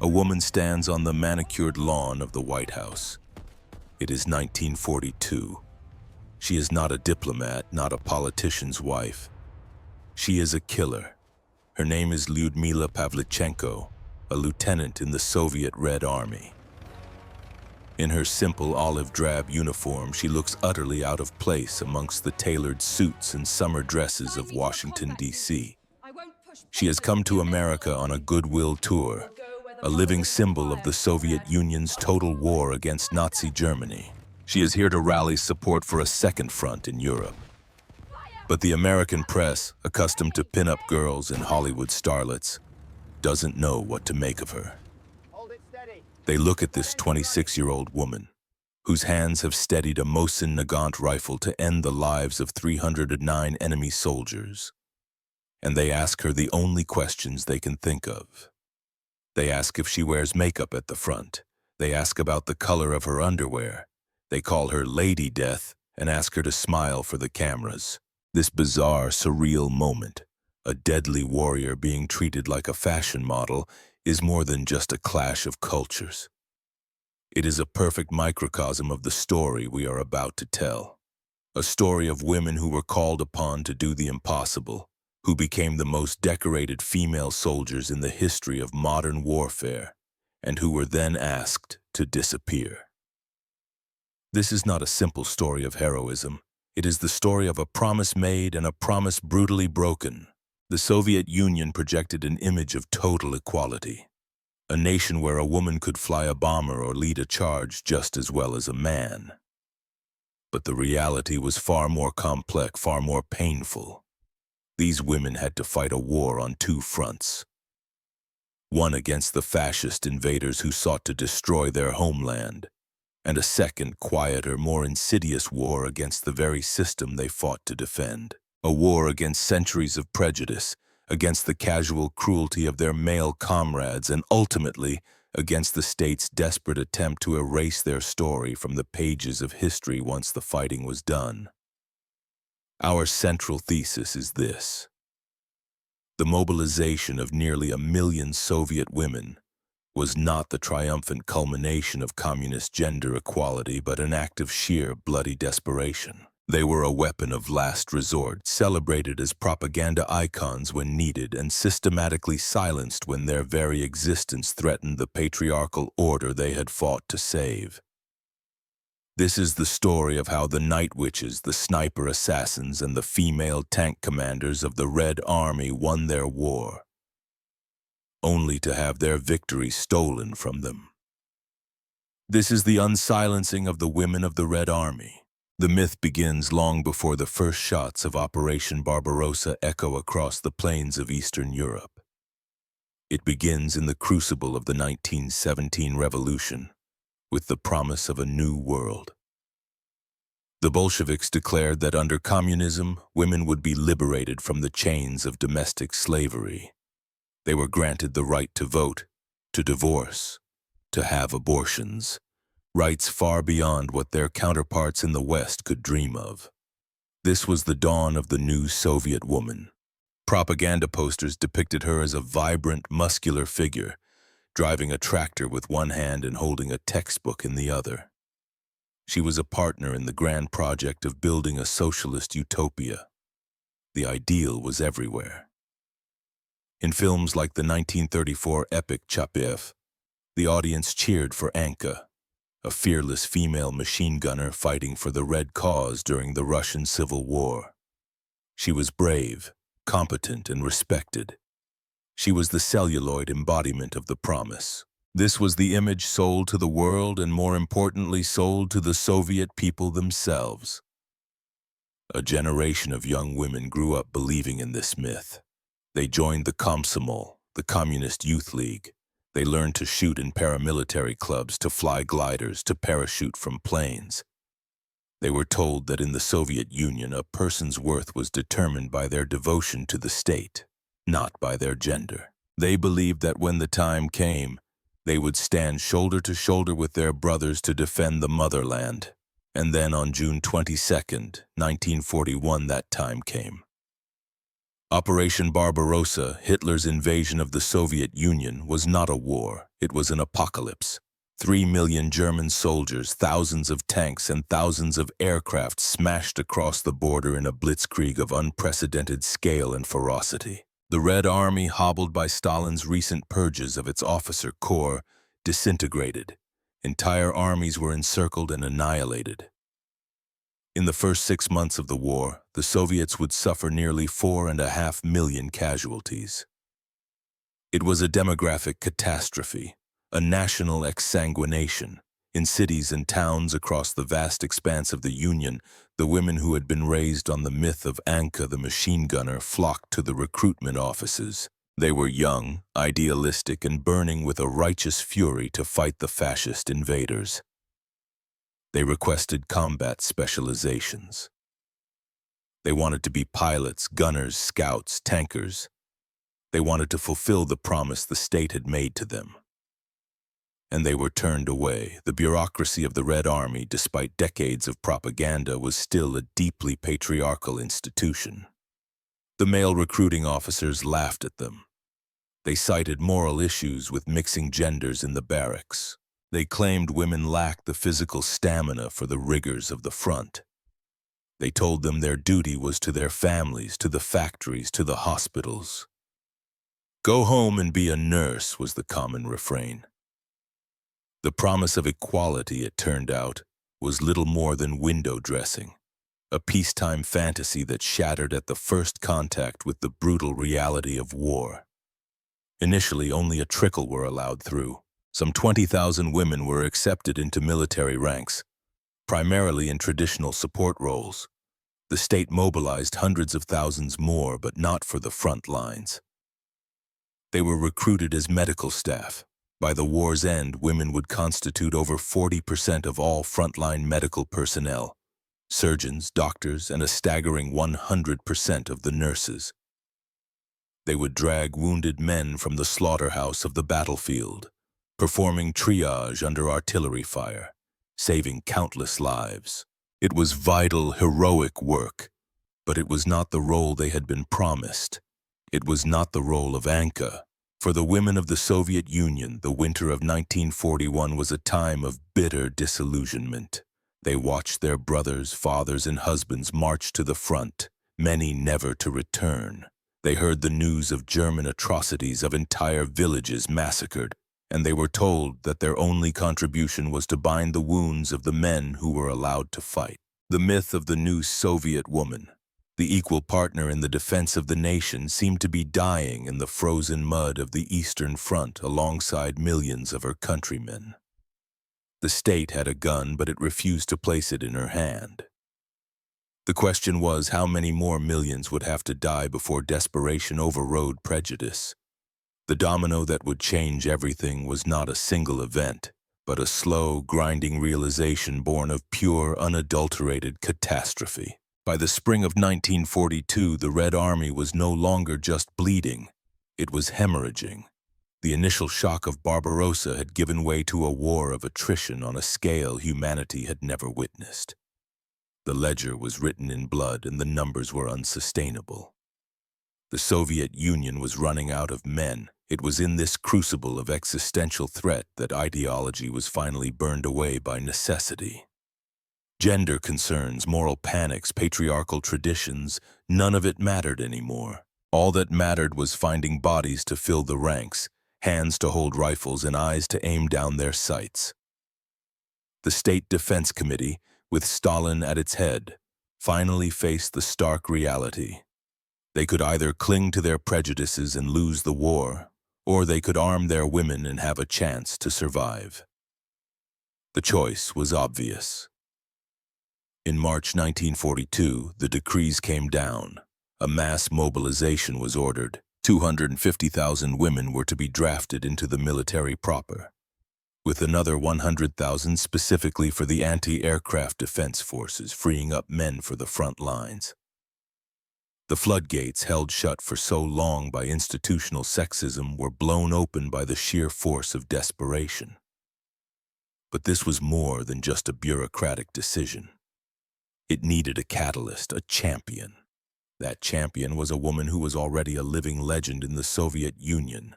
A woman stands on the manicured lawn of the White House. It is 1942. She is not a diplomat, not a politician's wife. She is a killer. Her name is Lyudmila Pavlichenko, a lieutenant in the Soviet Red Army. In her simple olive-drab uniform, she looks utterly out of place amongst the tailored suits and summer dresses of Washington, D.C. She has come to America on a goodwill tour, a living symbol of the Soviet Union's total war against Nazi Germany. She is here to rally support for a second front in Europe. But the American press, accustomed to pin-up girls and Hollywood starlets, doesn't know what to make of her. They look at this 26-year-old woman, whose hands have steadied a Mosin Nagant rifle to end the lives of 309 enemy soldiers. And they ask her the only questions they can think of. They ask if she wears makeup at the front. They ask about the color of her underwear. They call her Lady Death and ask her to smile for the cameras. This bizarre, surreal moment, a deadly warrior being treated like a fashion model, is more than just a clash of cultures. It is a perfect microcosm of the story we are about to tell. A story of women who were called upon to do the impossible, who became the most decorated female soldiers in the history of modern warfare, and who were then asked to disappear. This is not a simple story of heroism. It is the story of a promise made and a promise brutally broken. The Soviet Union projected an image of total equality, a nation where a woman could fly a bomber or lead a charge just as well as a man. But the reality was far more complex, far more painful. These women had to fight a war on two fronts. One against the fascist invaders who sought to destroy their homeland, and a second, quieter, more insidious war against the very system they fought to defend. A war against centuries of prejudice, against the casual cruelty of their male comrades, and ultimately against the state's desperate attempt to erase their story from the pages of history once the fighting was done. Our central thesis is this: the mobilization of nearly 1 million Soviet women was not the triumphant culmination of communist gender equality, but an act of sheer bloody desperation. They were a weapon of last resort, celebrated as propaganda icons when needed and systematically silenced when their very existence threatened the patriarchal order they had fought to save. This is the story of how the night witches, the sniper assassins, and the female tank commanders of the Red Army won their war, only to have their victory stolen from them. This is the unsilencing of the women of the Red Army. The myth begins long before the first shots of Operation Barbarossa echo across the plains of Eastern Europe. It begins in the crucible of the 1917 revolution, with the promise of a new world. The Bolsheviks declared that under communism, women would be liberated from the chains of domestic slavery. They were granted the right to vote, to divorce, to have abortions, rights far beyond what their counterparts in the West could dream of. This was the dawn of the new Soviet woman. Propaganda posters depicted her as a vibrant, muscular figure, driving a tractor with one hand and holding a textbook in the other. She was a partner in the grand project of building a socialist utopia. The ideal was everywhere. In films like the 1934 epic Chapev, the audience cheered for Anka, a fearless female machine gunner fighting for the Red Cause during the Russian Civil War. She was brave, competent, and respected. She was the celluloid embodiment of the promise. This was the image sold to the world and, more importantly, sold to the Soviet people themselves. A generation of young women grew up believing in this myth. They joined the Komsomol, the Communist Youth League. They learned to shoot in paramilitary clubs, to fly gliders, to parachute from planes. They were told that in the Soviet Union, a person's worth was determined by their devotion to the state, not by their gender. They believed that when the time came, they would stand shoulder to shoulder with their brothers to defend the motherland. And then on June 22nd, 1941, that time came. Operation Barbarossa, Hitler's invasion of the Soviet Union, was not a war, it was an apocalypse. 3 million German soldiers, thousands of tanks, and thousands of aircraft smashed across the border in a blitzkrieg of unprecedented scale and ferocity. The Red Army, hobbled by Stalin's recent purges of its officer corps, disintegrated. Entire armies were encircled and annihilated. In the first 6 months of the war, the Soviets would suffer nearly 4.5 million casualties. It was a demographic catastrophe, a national exsanguination. In cities and towns across the vast expanse of the Union, the women who had been raised on the myth of Anka the machine gunner flocked to the recruitment offices. They were young, idealistic, and burning with a righteous fury to fight the fascist invaders. They requested combat specializations. They wanted to be pilots, gunners, scouts, tankers. They wanted to fulfill the promise the state had made to them. And they were turned away. The bureaucracy of the Red Army, despite decades of propaganda, was still a deeply patriarchal institution. The male recruiting officers laughed at them. They cited moral issues with mixing genders in the barracks. They claimed women lacked the physical stamina for the rigors of the front. They told them their duty was to their families, to the factories, to the hospitals. Go home and be a nurse was the common refrain. The promise of equality, it turned out, was little more than window dressing, a peacetime fantasy that shattered at the first contact with the brutal reality of war. Initially, only a trickle were allowed through. Some 20,000 women were accepted into military ranks, primarily in traditional support roles. The state mobilized hundreds of thousands more, but not for the front lines. They were recruited as medical staff. By the war's end, women would constitute over 40% of all frontline medical personnel, surgeons, doctors, and a staggering 100% of the nurses. They would drag wounded men from the slaughterhouse of the battlefield, performing triage under artillery fire, saving countless lives. It was vital, heroic work, but it was not the role they had been promised. It was not the role of Anka. For the women of the Soviet Union, the winter of 1941 was a time of bitter disillusionment. They watched their brothers, fathers, and husbands march to the front, many never to return. They heard the news of German atrocities, of entire villages massacred, and they were told that their only contribution was to bind the wounds of the men who were allowed to fight. The myth of the new Soviet woman, the equal partner in the defense of the nation, seemed to be dying in the frozen mud of the Eastern Front alongside millions of her countrymen. The state had a gun, but it refused to place it in her hand. The question was how many more millions would have to die before desperation overrode prejudice. The domino that would change everything was not a single event, but a slow, grinding realization born of pure, unadulterated catastrophe. By the spring of 1942, the Red Army was no longer just bleeding, it was hemorrhaging. The initial shock of Barbarossa had given way to a war of attrition on a scale humanity had never witnessed. The ledger was written in blood and the numbers were unsustainable. The Soviet Union was running out of men. It was in this crucible of existential threat that ideology was finally burned away by necessity. Gender concerns, moral panics, patriarchal traditions, none of it mattered anymore. All that mattered was finding bodies to fill the ranks, hands to hold rifles, and eyes to aim down their sights. The State Defense Committee, with Stalin at its head, finally faced the stark reality. They could either cling to their prejudices and lose the war, or they could arm their women and have a chance to survive. The choice was obvious. In March 1942, the decrees came down. A mass mobilization was ordered. 250,000 women were to be drafted into the military proper, with another 100,000 specifically for the anti-aircraft defense forces, freeing up men for the front lines. The floodgates, held shut for so long by institutional sexism, were blown open by the sheer force of desperation. But this was more than just a bureaucratic decision. It needed a catalyst, a champion. That champion was a woman who was already a living legend in the Soviet Union,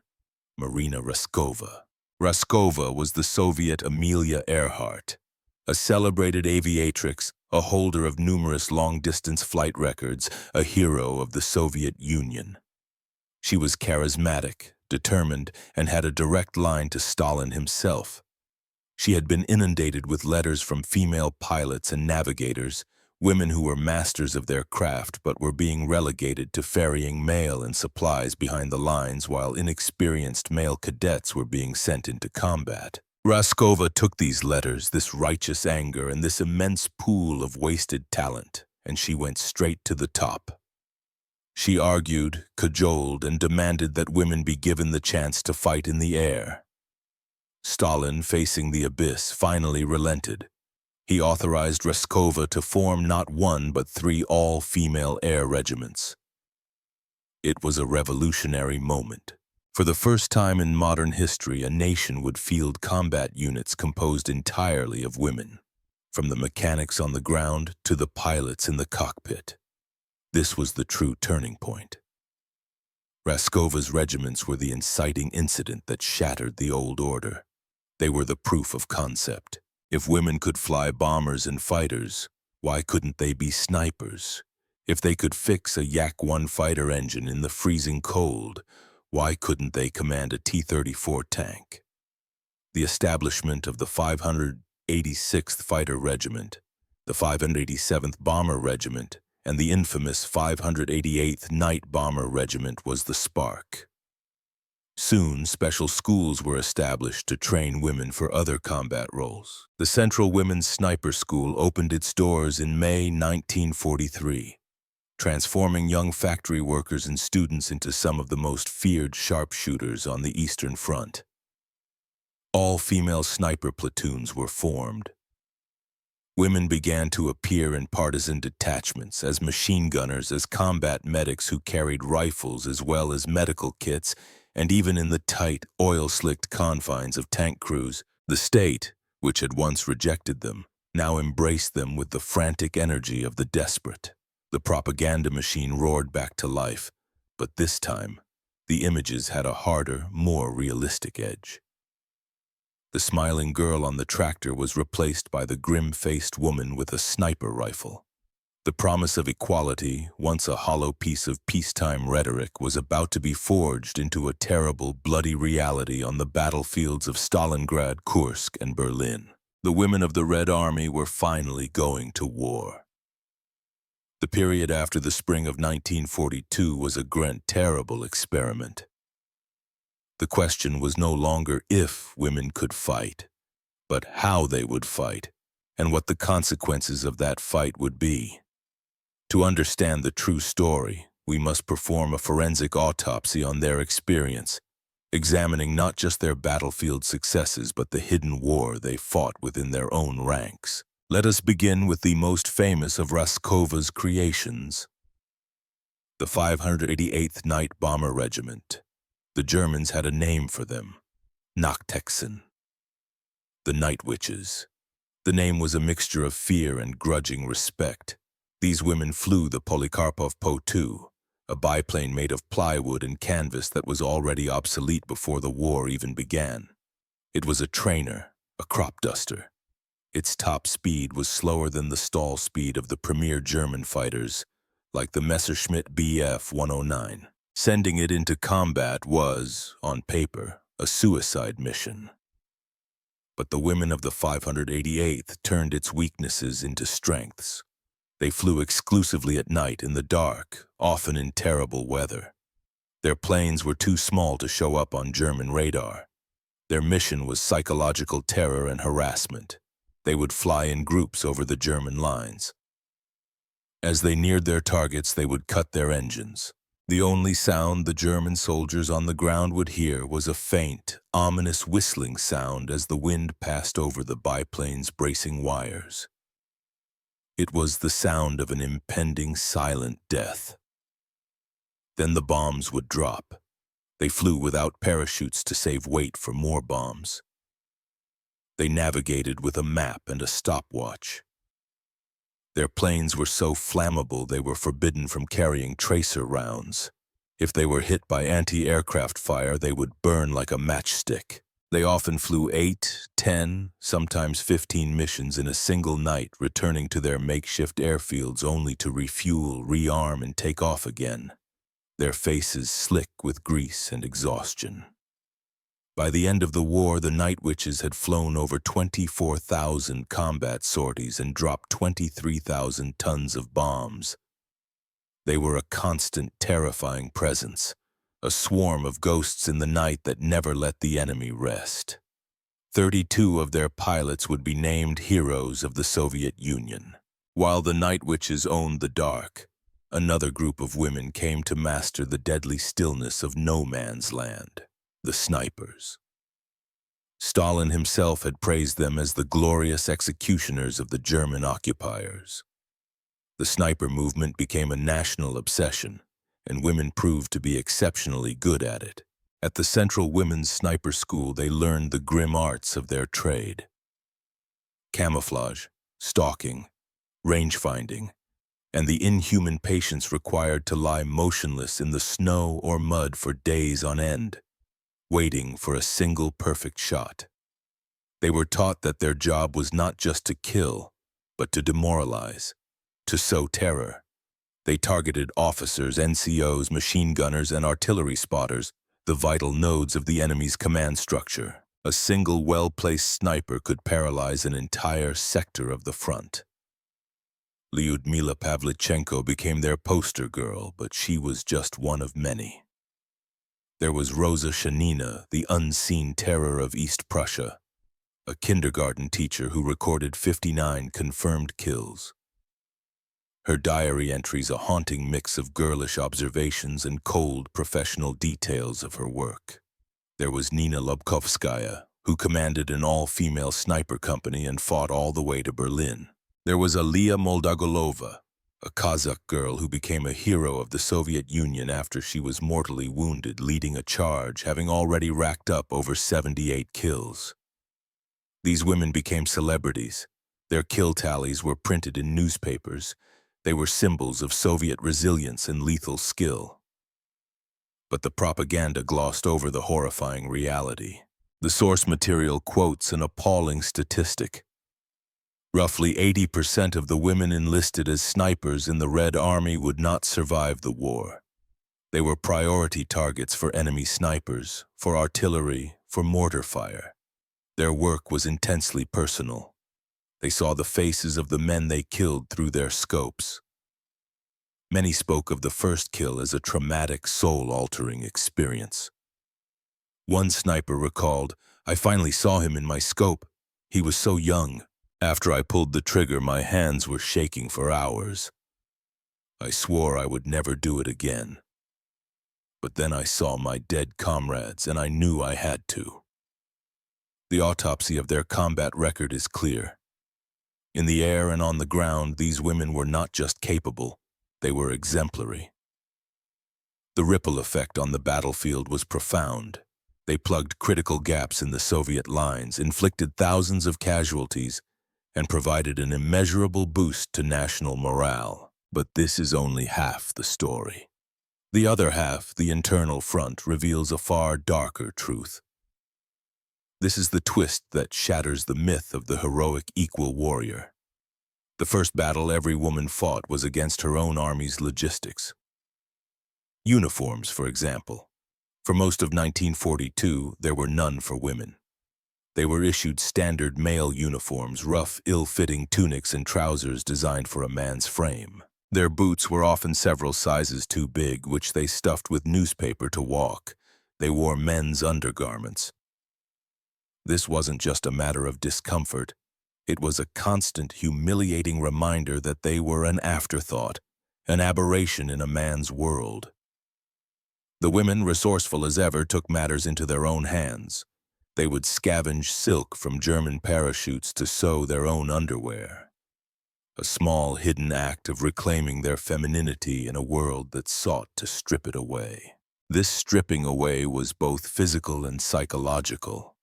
Marina Raskova. Raskova was the Soviet Amelia Earhart, a celebrated aviatrix, a holder of numerous long-distance flight records, a hero of the Soviet Union. She was charismatic, determined, and had a direct line to Stalin himself. She had been inundated with letters from female pilots and navigators, women who were masters of their craft but were being relegated to ferrying mail and supplies behind the lines while inexperienced male cadets were being sent into combat. Raskova took these letters, this righteous anger, and this immense pool of wasted talent, and she went straight to the top. She argued, cajoled, and demanded that women be given the chance to fight in the air. Stalin, facing the abyss, finally relented. He authorized Raskova to form not one but 3 all-female air regiments. It was a revolutionary moment. For the first time in modern history, a nation would field combat units composed entirely of women, from the mechanics on the ground to the pilots in the cockpit. This was the true turning point. Raskova's regiments were the inciting incident that shattered the old order. They were the proof of concept. If women could fly bombers and fighters, why couldn't they be snipers? If they could fix a Yak-1 fighter engine in the freezing cold, why couldn't they command a T-34 tank? The establishment of the 586th Fighter Regiment, the 587th Bomber Regiment, and the infamous 588th Night Bomber Regiment was the spark. Soon, special schools were established to train women for other combat roles. The Central Women's Sniper School opened its doors in May 1943, transforming young factory workers and students into some of the most feared sharpshooters on the Eastern Front. All-female sniper platoons were formed. Women began to appear in partisan detachments as machine gunners, as combat medics who carried rifles as well as medical kits, and even in the tight, oil-slicked confines of tank crews. The state, which had once rejected them, now embraced them with the frantic energy of the desperate. The propaganda machine roared back to life, but this time, the images had a harder, more realistic edge. The smiling girl on the tractor was replaced by the grim-faced woman with a sniper rifle. The promise of equality, once a hollow piece of peacetime rhetoric, was about to be forged into a terrible, bloody reality on the battlefields of Stalingrad, Kursk, and Berlin. The women of the Red Army were finally going to war. The period after the spring of 1942 was a terrible experiment. The question was no longer if women could fight, but how they would fight, and what the consequences of that fight would be. To understand the true story, we must perform a forensic autopsy on their experience, examining not just their battlefield successes but the hidden war they fought within their own ranks. Let us begin with the most famous of Raskova's creations, the 588th Night Bomber Regiment. The Germans had a name for them, Nachthexen, the Night Witches. The name was a mixture of fear and grudging respect. These women flew the Polikarpov Po-2, a biplane made of plywood and canvas that was already obsolete before the war even began. It was a trainer, a crop duster. Its top speed was slower than the stall speed of the premier German fighters, like the Messerschmitt Bf 109. Sending it into combat was, on paper, a suicide mission. But the women of the 588th turned its weaknesses into strengths. They flew exclusively at night in the dark, often in terrible weather. Their planes were too small to show up on German radar. Their mission was psychological terror and harassment. They would fly in groups over the German lines. As they neared their targets, they would cut their engines. The only sound the German soldiers on the ground would hear was a faint, ominous whistling sound as the wind passed over the biplane's bracing wires. It was the sound of an impending silent death. Then the bombs would drop. They flew without parachutes to save weight for more bombs. They navigated with a map and a stopwatch. Their planes were so flammable they were forbidden from carrying tracer rounds. If they were hit by anti-aircraft fire, they would burn like a matchstick. They often flew 8, 10, sometimes 15 missions in a single night, returning to their makeshift airfields only to refuel, rearm, and take off again, their faces slick with grease and exhaustion. By the end of the war, the Night Witches had flown over 24,000 combat sorties and dropped 23,000 tons of bombs. They were a constant, terrifying presence, a swarm of ghosts in the night that never let the enemy rest. 32 of their pilots would be named heroes of the Soviet Union. While the Night Witches owned the dark, another group of women came to master the deadly stillness of no man's land. The snipers. Stalin himself had praised them as the glorious executioners of the German occupiers. The sniper movement became a national obsession, and women proved to be exceptionally good at it. At the Central Women's Sniper School, they learned the grim arts of their trade. Camouflage, stalking, range-finding, and the inhuman patience required to lie motionless in the snow or mud for days on end, waiting for a single perfect shot. They were taught that their job was not just to kill, but to demoralize, to sow terror. They targeted officers, NCOs, machine gunners, and artillery spotters, the vital nodes of the enemy's command structure. A single well-placed sniper could paralyze an entire sector of the front. Lyudmila Pavlichenko became their poster girl, but she was just one of many. There was Rosa Shanina, the unseen terror of East Prussia, a kindergarten teacher who recorded 59 confirmed kills. Her diary entries a haunting mix of girlish observations and cold professional details of her work. There was Nina Lobkovskaya, who commanded an all-female sniper company and fought all the way to Berlin. There was Alia Moldagolova, a Kazakh girl who became a hero of the Soviet Union after she was mortally wounded leading a charge, having already racked up over 78 kills. These women became celebrities. Their kill tallies were printed in newspapers. They were symbols of Soviet resilience and lethal skill. But the propaganda glossed over the horrifying reality. The source material quotes an appalling statistic. Roughly 80% of the women enlisted as snipers in the Red Army would not survive the war. They were priority targets for enemy snipers, for artillery, for mortar fire. Their work was intensely personal. They saw the faces of the men they killed through their scopes. Many spoke of the first kill as a traumatic, soul-altering experience. One sniper recalled, "I finally saw him in my scope. He was so young. After I pulled the trigger, my hands were shaking for hours. I swore I would never do it again. But then I saw my dead comrades, and I knew I had to." The autopsy of their combat record is clear. In the air and on the ground, these women were not just capable, they were exemplary. The ripple effect on the battlefield was profound. They plugged critical gaps in the Soviet lines, inflicted thousands of casualties, and provided an immeasurable boost to national morale. But this is only half the story. The other half, the internal front, reveals a far darker truth. This is the twist that shatters the myth of the heroic equal warrior. The first battle every woman fought was against her own army's logistics. Uniforms, for example. For most of 1942, there were none for women. They were issued standard male uniforms, rough, ill-fitting tunics and trousers designed for a man's frame. Their boots were often several sizes too big, which they stuffed with newspaper to walk. They wore men's undergarments. This wasn't just a matter of discomfort. It was a constant, humiliating reminder that they were an afterthought, an aberration in a man's world. The women, resourceful as ever, took matters into their own hands. They would scavenge silk from German parachutes to sew their own underwear. A small, hidden act of reclaiming their femininity in a world that sought to strip it away. This stripping away was both physical and psychological.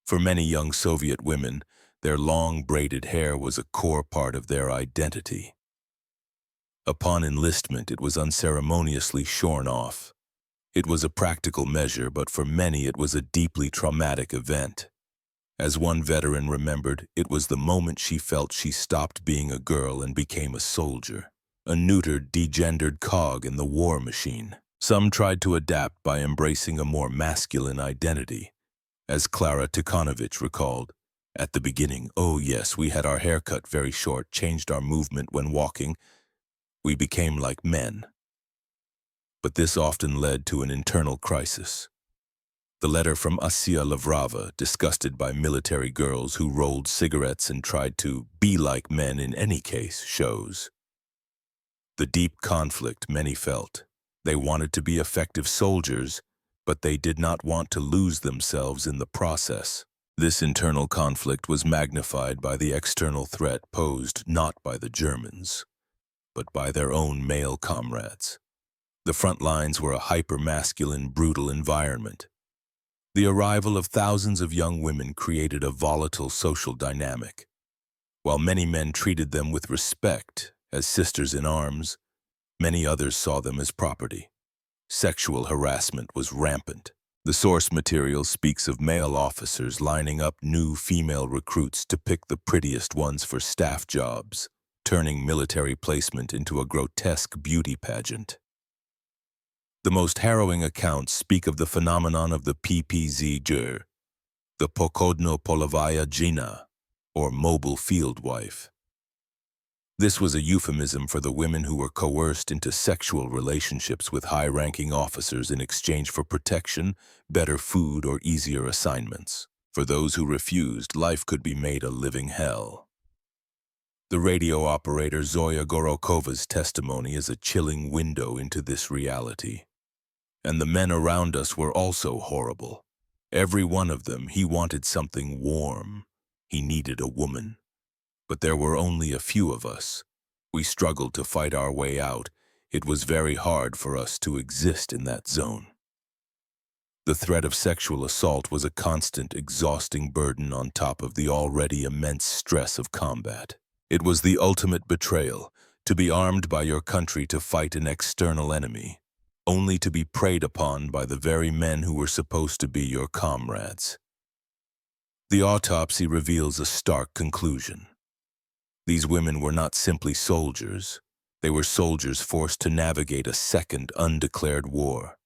For many young Soviet women, Their long braided hair was a core part of their identity. Upon enlistment, it was unceremoniously shorn off. It was a practical measure, but for many it was a deeply traumatic event. As one veteran remembered, it was the moment she felt she stopped being a girl and became a soldier, a neutered, degendered cog in the war machine. Some tried to adapt by embracing a more masculine identity. As Klara Tikhonovich recalled, "At the beginning, oh yes, we had our hair cut very short, changed our movement when walking. We became like men." But this often led to an internal crisis. The letter from Asia Lavrova, disgusted by military girls who rolled cigarettes and tried to be like men in any case, shows the deep conflict many felt. They wanted to be effective soldiers, but they did not want to lose themselves in the process. This internal conflict was magnified by the external threat posed not by the Germans, but by their own male comrades. The front lines were a hyper-masculine, brutal environment. The arrival of thousands of young women created a volatile social dynamic. While many men treated them with respect, as sisters in arms, many others saw them as property. Sexual harassment was rampant. The source material speaks of male officers lining up new female recruits to pick the prettiest ones for staff jobs, turning military placement into a grotesque beauty pageant. The most harrowing accounts speak of the phenomenon of the PPZ, the Pokodno-Polovaya Jina, or mobile field wife. This was a euphemism for the women who were coerced into sexual relationships with high-ranking officers in exchange for protection, better food, or easier assignments. For those who refused, life could be made a living hell. The radio operator Zoya Gorokova's testimony is a chilling window into this reality. And the men around us were also horrible. Every one of them, he wanted something warm. He needed a woman. But there were only a few of us. We struggled to fight our way out. It was very hard for us to exist in that zone. The threat of sexual assault was a constant, exhausting burden on top of the already immense stress of combat. It was the ultimate betrayal, to be armed by your country to fight an external enemy, only to be preyed upon by the very men who were supposed to be your comrades. The autopsy reveals a stark conclusion. These women were not simply soldiers. They were soldiers forced to navigate a second undeclared war.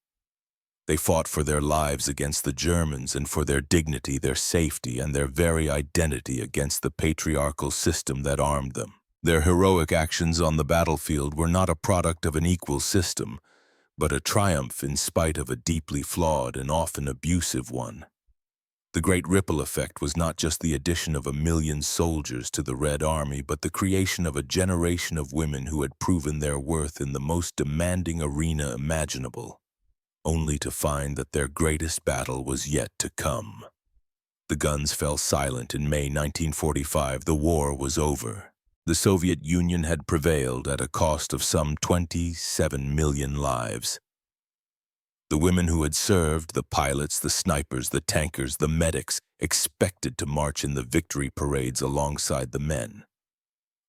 They fought for their lives against the Germans and for their dignity, their safety, and their very identity against the patriarchal system that armed them. Their heroic actions on the battlefield were not a product of an equal system, but a triumph in spite of a deeply flawed and often abusive one. The great ripple effect was not just the addition of 1 million soldiers to the Red Army, but the creation of a generation of women who had proven their worth in the most demanding arena imaginable, only to find that their greatest battle was yet to come. The guns fell silent in May 1945. The war was over. The Soviet Union had prevailed at a cost of some 27 million lives. The women who had served, the pilots, the snipers, the tankers, the medics, expected to march in the victory parades alongside the men.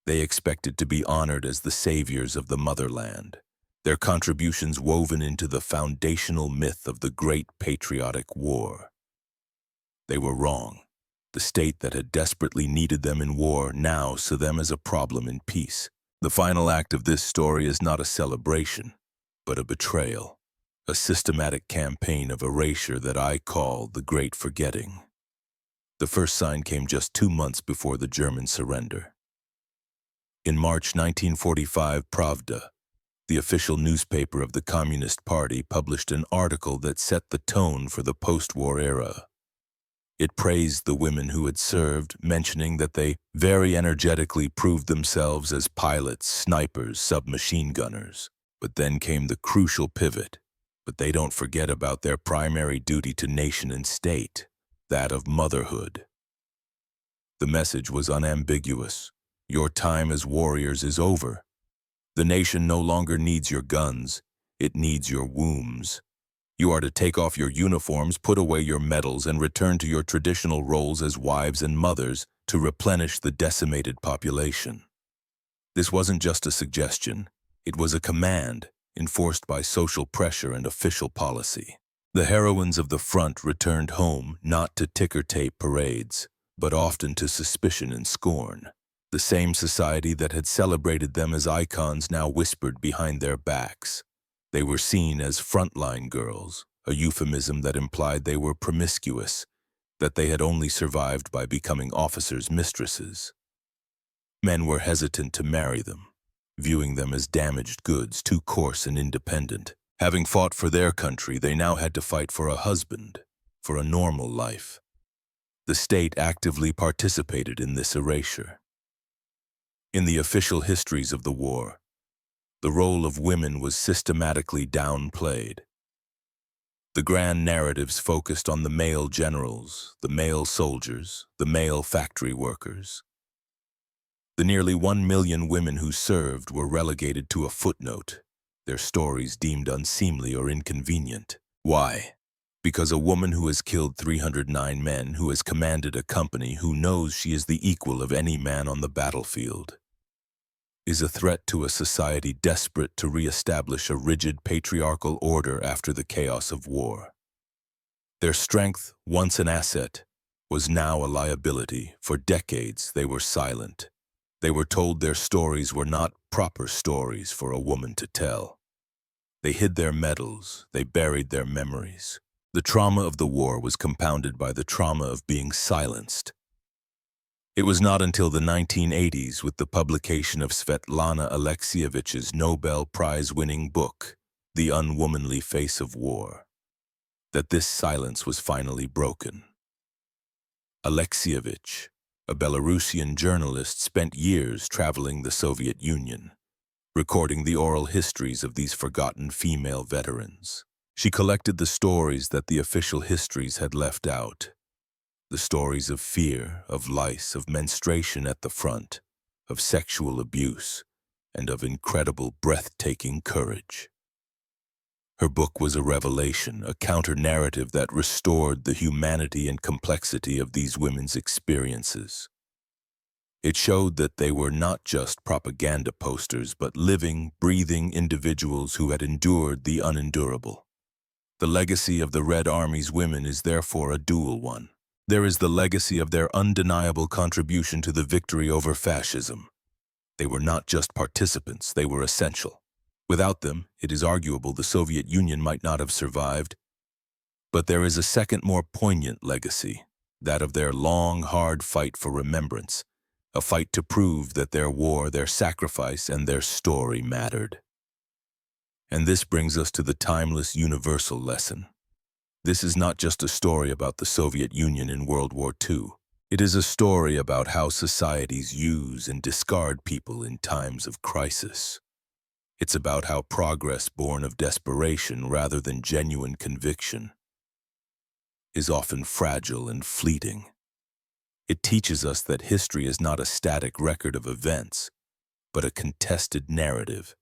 They expected to be honored as the saviors of the motherland, their contributions woven into the foundational myth of the Great Patriotic War. They were wrong. The state that had desperately needed them in war now saw them as a problem in peace. The final act of this story is not a celebration, but a betrayal. A systematic campaign of erasure that I call the Great Forgetting. The first sign came just 2 months before the German surrender. In March 1945, Pravda, the official newspaper of the Communist Party, published an article that set the tone for the post-war era. It praised the women who had served, mentioning that they very energetically proved themselves as pilots, snipers, submachine gunners. But then came the crucial pivot. But they don't forget about their primary duty to nation and state, that of motherhood. The message was unambiguous. Your time as warriors is over. The nation no longer needs your guns, it needs your wombs. You are to take off your uniforms, put away your medals, and return to your traditional roles as wives and mothers, to replenish the decimated population. This wasn't just a suggestion, it was a command enforced by social pressure and official policy. The heroines of the front returned home not to ticker-tape parades, but often to suspicion and scorn. The same society that had celebrated them as icons now whispered behind their backs. They were seen as frontline girls, a euphemism that implied they were promiscuous, that they had only survived by becoming officers' mistresses. Men were hesitant to marry them, viewing them as damaged goods, too coarse and independent. Having fought for their country, they now had to fight for a husband, for a normal life. The state actively participated in this erasure. In the official histories of the war, the role of women was systematically downplayed. The grand narratives focused on the male generals, the male soldiers, the male factory workers. The nearly 1 million women who served were relegated to a footnote, their stories deemed unseemly or inconvenient. Why? Because a woman who has killed 309 men, who has commanded a company, who knows she is the equal of any man on the battlefield, is a threat to a society desperate to re-establish a rigid patriarchal order after the chaos of war. Their strength, once an asset, was now a liability. For decades they were silent. They were told their stories were not proper stories for a woman to tell. They hid their medals, they buried their memories. The trauma of the war was compounded by the trauma of being silenced. It was not until the 1980s, with the publication of Svetlana Alexievich's Nobel Prize-winning book, The Unwomanly Face of War, that this silence was finally broken. Alexievich, a Belarusian journalist, spent years traveling the Soviet Union, recording the oral histories of these forgotten female veterans. She collected the stories that the official histories had left out. The stories of fear, of lice, of menstruation at the front, of sexual abuse, and of incredible, breathtaking courage. Her book was a revelation, a counter-narrative that restored the humanity and complexity of these women's experiences. It showed that they were not just propaganda posters, but living, breathing individuals who had endured the unendurable. The legacy of the Red Army's women is therefore a dual one. There is the legacy of their undeniable contribution to the victory over fascism. They were not just participants, they were essential. Without them, it is arguable the Soviet Union might not have survived. But there is a second, more poignant legacy, that of their long, hard fight for remembrance, a fight to prove that their war, their sacrifice, and their story mattered. And this brings us to the timeless, universal lesson. This is not just a story about the Soviet Union in World War II. It is a story about how societies use and discard people in times of crisis. It's about how progress born of desperation rather than genuine conviction is often fragile and fleeting. It teaches us that history is not a static record of events, but a contested narrative,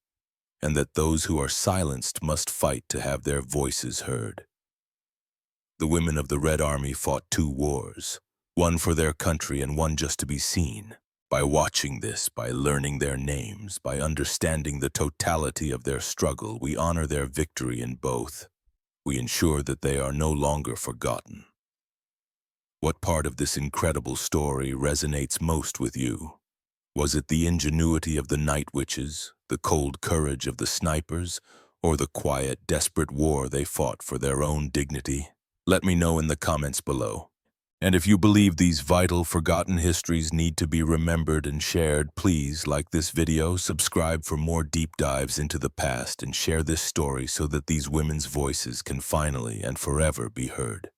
and that those who are silenced must fight to have their voices heard. The women of the Red Army fought 2 wars, one for their country and one just to be seen. By watching this, by learning their names, by understanding the totality of their struggle, we honor their victory in both. We ensure that they are no longer forgotten. What part of this incredible story resonates most with you? Was it the ingenuity of the night witches, the cold courage of the snipers, or the quiet, desperate war they fought for their own dignity? Let me know in the comments below. And if you believe these vital, forgotten histories need to be remembered and shared, please like this video, subscribe for more deep dives into the past, and share this story so that these women's voices can finally and forever be heard.